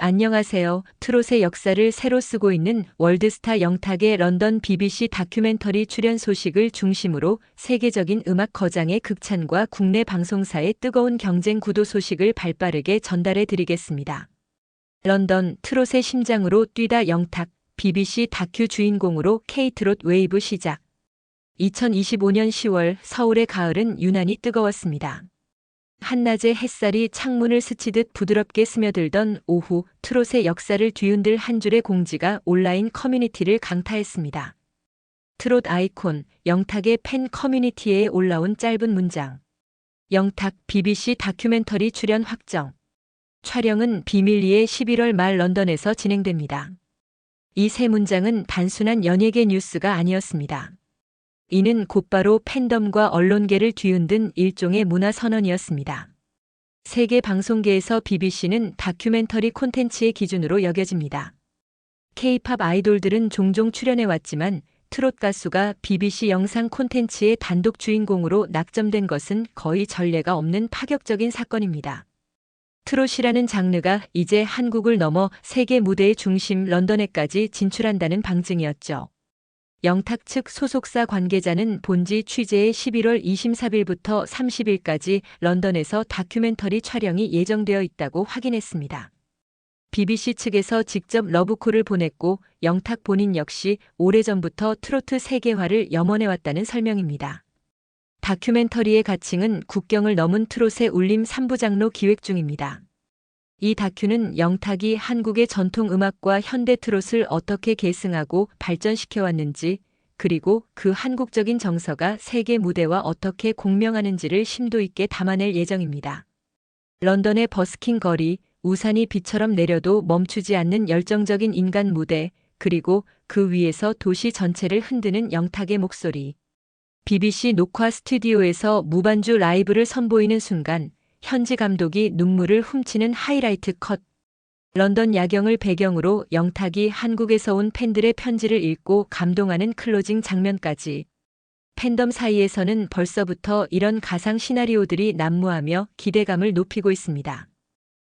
안녕하세요. 트롯의 역사를 새로 쓰고 있는 월드스타 영탁의 런던 BBC 다큐멘터리 출연 소식을 중심으로 세계적인 음악 거장의 극찬과 국내 방송사의 뜨거운 경쟁 구도 소식을 발빠르게 전달해 드리겠습니다. 런던 트롯의 심장으로 뛰다 영탁, BBC 다큐 주인공으로 K-트롯 웨이브 시작. 2025년 10월 서울의 가을은 유난히 뜨거웠습니다. 한낮의 햇살이 창문을 스치듯 부드럽게 스며들던 오후, 트롯의 역사를 뒤흔들 한 줄의 공지가 온라인 커뮤니티를 강타했습니다. 트롯 아이콘, 영탁의 팬 커뮤니티에 올라온 짧은 문장. 영탁, BBC 다큐멘터리 출연 확정. 촬영은 비밀리에 11월 말 런던에서 진행됩니다. 이 세 문장은 단순한 연예계 뉴스가 아니었습니다. 이는 곧바로 팬덤과 언론계를 뒤흔든 일종의 문화 선언이었습니다. 세계 방송계에서 BBC는 다큐멘터리 콘텐츠의 기준으로 여겨집니다. K-팝 아이돌들은 종종 출연해왔지만 트롯 가수가 BBC 영상 콘텐츠의 단독 주인공으로 낙점된 것은 거의 전례가 없는 파격적인 사건입니다. 트롯이라는 장르가 이제 한국을 넘어 세계 무대의 중심 런던에까지 진출한다는 방증이었죠. 영탁 측 소속사 관계자는 본지 취재에 11월 24일부터 30일까지 런던에서 다큐멘터리 촬영이 예정되어 있다고 확인했습니다. BBC 측에서 직접 러브콜을 보냈고 영탁 본인 역시 오래전부터 트로트 세계화를 염원해왔다는 설명입니다. 다큐멘터리의 가칭은 국경을 넘은 트롯의 울림 3부작로 기획 중입니다. 이 다큐는 영탁이 한국의 전통 음악과 현대 트롯을 어떻게 계승하고 발전시켜왔는지, 그리고 그 한국적인 정서가 세계 무대와 어떻게 공명하는지를 심도 있게 담아낼 예정입니다. 런던의 버스킹 거리, 우산이 비처럼 내려도 멈추지 않는 열정적인 인간 무대, 그리고 그 위에서 도시 전체를 흔드는 영탁의 목소리. BBC 녹화 스튜디오에서 무반주 라이브를 선보이는 순간, 현지 감독이 눈물을 훔치는 하이라이트 컷. 런던 야경을 배경으로 영탁이 한국에서 온 팬들의 편지를 읽고 감동하는 클로징 장면까지. 팬덤 사이에서는 벌써부터 이런 가상 시나리오들이 난무하며 기대감을 높이고 있습니다.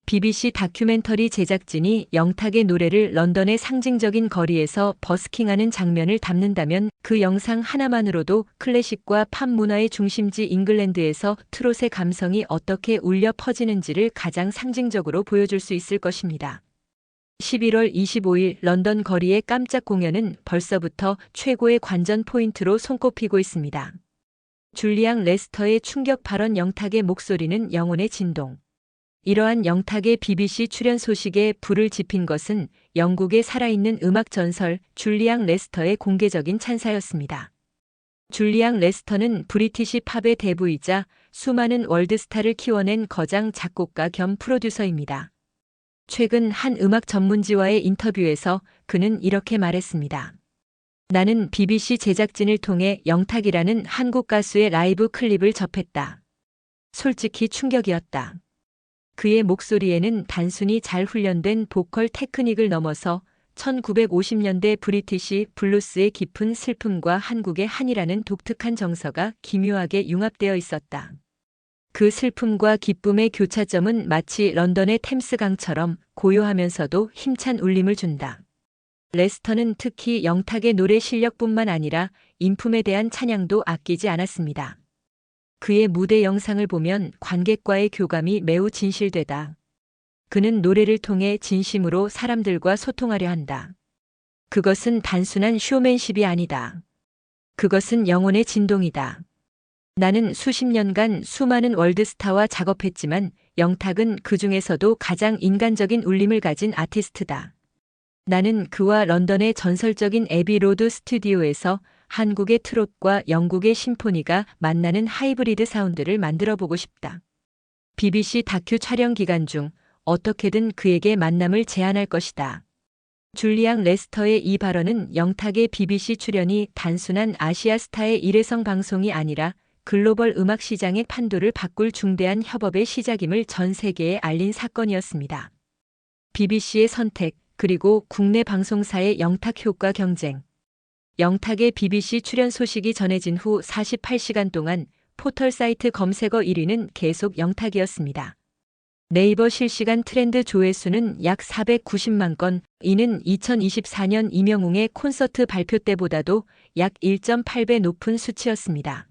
BBC 다큐멘터리 제작진이 영탁의 노래를 런던의 상징적인 거리에서 버스킹하는 장면을 담는다면 그 영상 하나만으로도 클래식과 팝 문화의 중심지 잉글랜드에서 트롯의 감성이 어떻게 울려 퍼지는지를 가장 상징적으로 보여줄 수 있을 것입니다. 11월 25일 런던 거리의 깜짝 공연은 벌써부터 최고의 관전 포인트로 손꼽히고 있습니다. 줄리앙 레스터의 충격 발언. 영탁의 목소리는 영혼의 진동. 이러한 영탁의 BBC 출연 소식에 불을 지핀 것은 영국의 살아있는 음악 전설 줄리앙 레스터의 공개적인 찬사였습니다. 줄리앙 레스터는 브리티시 팝의 대부이자 수많은 월드스타를 키워낸 거장 작곡가 겸 프로듀서입니다. 최근 한 음악 전문지와의 인터뷰에서 그는 이렇게 말했습니다. 나는 BBC 제작진을 통해 영탁이라는 한국 가수의 라이브 클립을 접했다. 솔직히 충격이었다. 그의 목소리에는 단순히 잘 훈련된 보컬 테크닉을 넘어서 1950년대 브리티시 블루스의 깊은 슬픔과 한국의 한이라는 독특한 정서가 기묘하게 융합되어 있었다. 그 슬픔과 기쁨의 교차점은 마치 런던의 템스강처럼 고요하면서도 힘찬 울림을 준다. 레스터는 특히 영탁의 노래 실력뿐만 아니라 인품에 대한 찬양도 아끼지 않았습니다. 그의 무대 영상을 보면 관객과의 교감이 매우 진실되다. 그는 노래를 통해 진심으로 사람들과 소통하려 한다. 그것은 단순한 쇼맨십이 아니다. 그것은 영혼의 진동이다. 나는 수십 년간 수많은 월드스타와 작업했지만 영탁은 그 중에서도 가장 인간적인 울림을 가진 아티스트다. 나는 그와 런던의 전설적인 에비로드 스튜디오에서 한국의 트롯과 영국의 심포니가 만나는 하이브리드 사운드를 만들어보고 싶다. BBC 다큐 촬영 기간 중 어떻게든 그에게 만남을 제안할 것이다. 줄리앙 레스터의 이 발언은 영탁의 BBC 출연이 단순한 아시아 스타의 일회성 방송이 아니라 글로벌 음악 시장의 판도를 바꿀 중대한 협업의 시작임을 전 세계에 알린 사건이었습니다. BBC의 선택, 그리고 국내 방송사의 영탁 효과 경쟁. 영탁의 BBC 출연 소식이 전해진 후 48시간 동안 포털 사이트 검색어 1위는 계속 영탁이었습니다. 네이버 실시간 트렌드 조회수는 약 490만 건, 이는 2024년 임영웅의 콘서트 발표 때보다도 약 1.8배 높은 수치였습니다.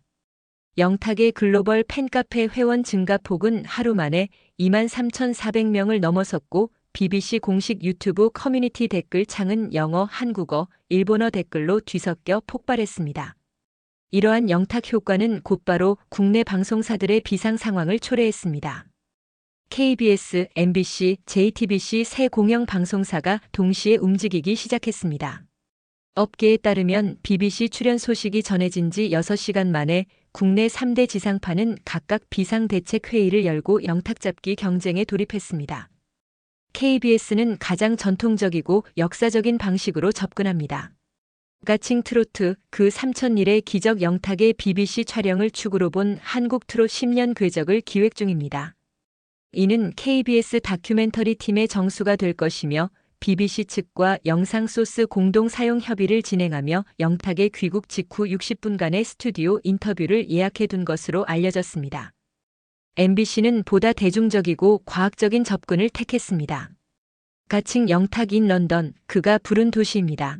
영탁의 글로벌 팬카페 회원 증가폭은 하루 만에 23,400명을 넘어섰고 BBC 공식 유튜브 커뮤니티 댓글 창은 영어, 한국어, 일본어 댓글로 뒤섞여 폭발했습니다. 이러한 영탁 효과는 곧바로 국내 방송사들의 비상 상황을 초래했습니다. KBS, MBC, JTBC 세 공영 방송사가 동시에 움직이기 시작했습니다. 업계에 따르면 BBC 출연 소식이 전해진 지 6시간 만에 국내 3대 지상파는 각각 비상대책회의를 열고 영탁 잡기 경쟁에 돌입했습니다. KBS는 가장 전통적이고 역사적인 방식으로 접근합니다. 가칭 트로트 그 3001의 기적 영탁의 BBC 촬영을 축으로 본 한국 트롯 10년 궤적을 기획 중입니다. 이는 KBS 다큐멘터리 팀의 정수가 될 것이며 BBC 측과 영상 소스 공동 사용 협의를 진행하며 영탁의 귀국 직후 60분간의 스튜디오 인터뷰를 예약해 둔 것으로 알려졌습니다. MBC는 보다 대중적이고 과학적인 접근을 택했습니다. 가칭 영탁 인 런던, 그가 부른 도시입니다.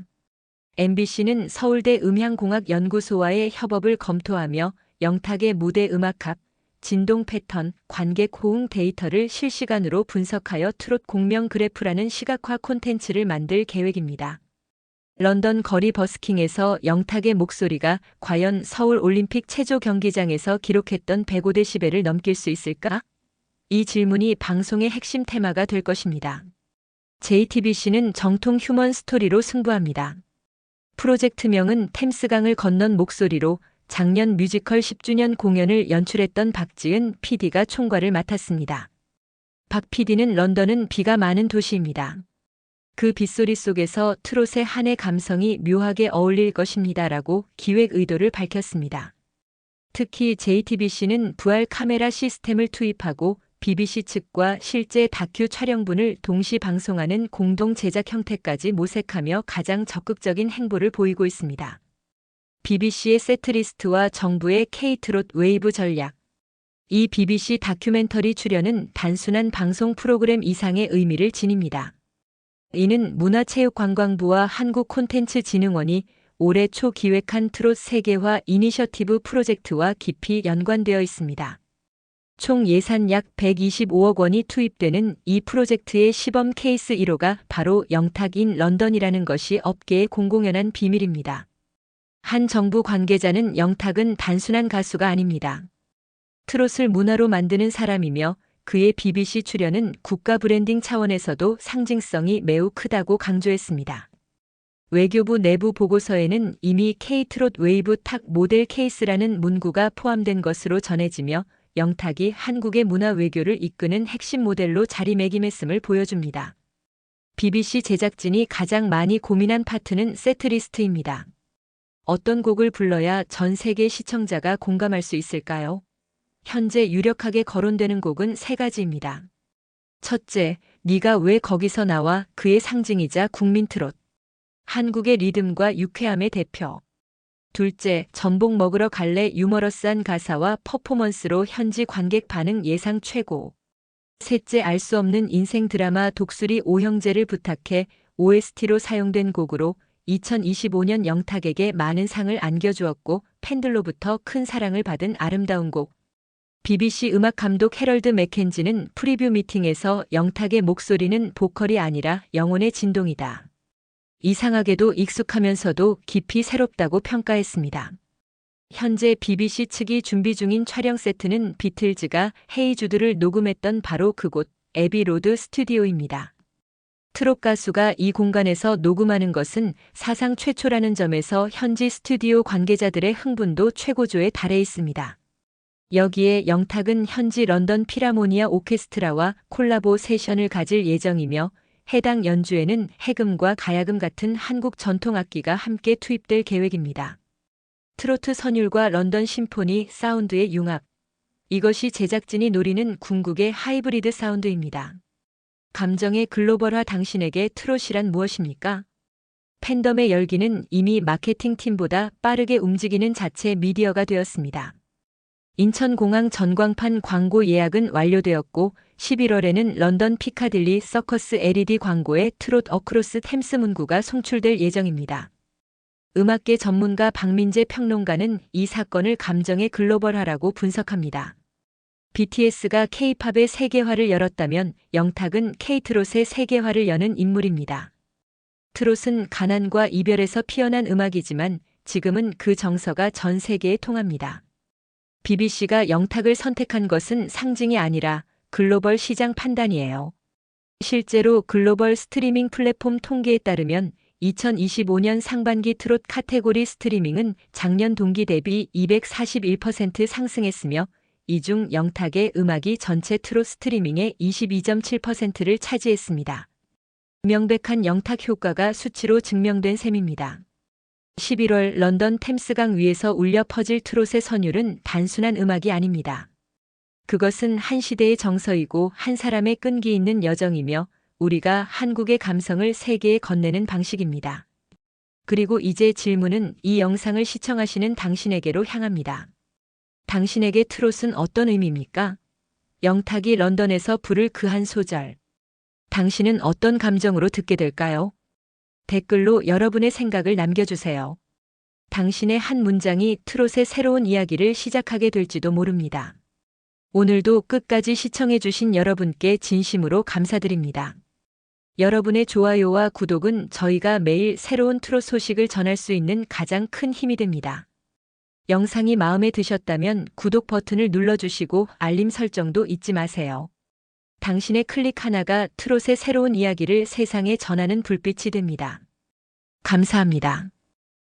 MBC는 서울대 음향공학연구소와의 협업을 검토하며 영탁의 무대 음악합, 진동 패턴, 관객 호응 데이터를 실시간으로 분석하여 트롯 공명 그래프라는 시각화 콘텐츠를 만들 계획입니다. 런던 거리 버스킹에서 영탁의 목소리가 과연 서울 올림픽 체조 경기장에서 기록했던 105데시벨을 넘길 수 있을까? 이 질문이 방송의 핵심 테마가 될 것입니다. JTBC는 정통 휴먼 스토리로 승부합니다. 프로젝트명은 템스강을 건넌 목소리로 작년 뮤지컬 10주년 공연을 연출했던 박지은 PD가 총괄을 맡았습니다. 박 PD는 런던은 비가 많은 도시입니다. 그 빗소리 속에서 트롯의 한해 감성이 묘하게 어울릴 것입니다라고 기획 의도를 밝혔습니다. 특히 JTBC는 부활 카메라 시스템을 투입하고 BBC 측과 실제 다큐 촬영분을 동시 방송하는 공동 제작 형태까지 모색하며 가장 적극적인 행보를 보이고 있습니다. BBC의 세트리스트와 정부의 K-트롯 웨이브 전략. 이 BBC 다큐멘터리 출연은 단순한 방송 프로그램 이상의 의미를 지닙니다. 이는 문화체육관광부와 한국콘텐츠진흥원이 올해 초 기획한 트롯 세계화 이니셔티브 프로젝트와 깊이 연관되어 있습니다. 총 예산 약 125억 원이 투입되는 이 프로젝트의 시범 케이스 1호가 바로 영탁 인 런던이라는 것이 업계에 공공연한 비밀입니다. 한 정부 관계자는 영탁은 단순한 가수가 아닙니다. 트롯을 문화로 만드는 사람이며 그의 BBC 출연은 국가 브랜딩 차원에서도 상징성이 매우 크다고 강조했습니다. 외교부 내부 보고서에는 이미 K-트롯 웨이브 탁 모델 케이스라는 문구가 포함된 것으로 전해지며 영탁이 한국의 문화 외교를 이끄는 핵심 모델로 자리매김했음을 보여줍니다. BBC 제작진이 가장 많이 고민한 파트는 세트리스트입니다. 어떤 곡을 불러야 전 세계 시청자가 공감할 수 있을까요? 현재 유력하게 거론되는 곡은 3가지입니다. 첫째, 네가 왜 거기서 나와 그의 상징이자 국민 트롯. 한국의 리듬과 유쾌함의 대표. 둘째, 전복 먹으러 갈래 유머러스한 가사와 퍼포먼스로 현지 관객 반응 예상 최고. 셋째, 알 수 없는 인생 드라마 독수리 오형제를 부탁해 OST로 사용된 곡으로 2025년 영탁에게 많은 상을 안겨주었고 팬들로부터 큰 사랑을 받은 아름다운 곡. BBC 음악 감독 해럴드 맥켄지는 프리뷰 미팅에서 영탁의 목소리는 보컬이 아니라 영혼의 진동이다. 이상하게도 익숙하면서도 깊이 새롭다고 평가했습니다. 현재 BBC 측이 준비 중인 촬영 세트는 비틀즈가 헤이 주드를 녹음했던 바로 그곳 에비로드 스튜디오입니다. 트롯 가수가 이 공간에서 녹음하는 것은 사상 최초라는 점에서 현지 스튜디오 관계자들의 흥분도 최고조에 달해 있습니다. 여기에 영탁은 현지 런던 필하모니아 오케스트라와 콜라보 세션을 가질 예정이며 해당 연주에는 해금과 가야금 같은 한국 전통악기가 함께 투입될 계획입니다. 트로트 선율과 런던 심포니 사운드의 융합. 이것이 제작진이 노리는 궁극의 하이브리드 사운드입니다. 감정의 글로벌화. 당신에게 트롯이란 무엇입니까? 팬덤의 열기는 이미 마케팅팀보다 빠르게 움직이는 자체 미디어가 되었습니다. 인천공항 전광판 광고 예약은 완료되었고 11월에는 런던 피카딜리 서커스 LED 광고에 트롯 어크로스 템스 문구가 송출될 예정입니다. 음악계 전문가 박민재 평론가는 이 사건을 감정의 글로벌화라고 분석합니다. BTS가 K-팝의 세계화를 열었다면 영탁은 K-트롯의 세계화를 여는 인물입니다. 트롯은 가난과 이별에서 피어난 음악이지만 지금은 그 정서가 전 세계에 통합니다. BBC가 영탁을 선택한 것은 상징이 아니라 글로벌 시장 판단이에요. 실제로 글로벌 스트리밍 플랫폼 통계에 따르면 2025년 상반기 트롯 카테고리 스트리밍은 작년 동기 대비 241% 상승했으며 이 중 영탁의 음악이 전체 트롯 스트리밍의 22.7%를 차지했습니다. 명백한 영탁 효과가 수치로 증명된 셈입니다. 11월 런던 템스강 위에서 울려 퍼질 트롯의 선율은 단순한 음악이 아닙니다. 그것은 한 시대의 정서이고 한 사람의 끈기 있는 여정이며 우리가 한국의 감성을 세계에 건네는 방식입니다. 그리고 이제 질문은 이 영상을 시청하시는 당신에게로 향합니다. 당신에게 트롯은 어떤 의미입니까? 영탁이 런던에서 부를 그 한 소절. 당신은 어떤 감정으로 듣게 될까요? 댓글로 여러분의 생각을 남겨주세요. 당신의 한 문장이 트롯의 새로운 이야기를 시작하게 될지도 모릅니다. 오늘도 끝까지 시청해주신 여러분께 진심으로 감사드립니다. 여러분의 좋아요와 구독은 저희가 매일 새로운 트롯 소식을 전할 수 있는 가장 큰 힘이 됩니다. 영상이 마음에 드셨다면 구독 버튼을 눌러주시고 알림 설정도 잊지 마세요. 당신의 클릭 하나가 트롯의 새로운 이야기를 세상에 전하는 불빛이 됩니다. 감사합니다.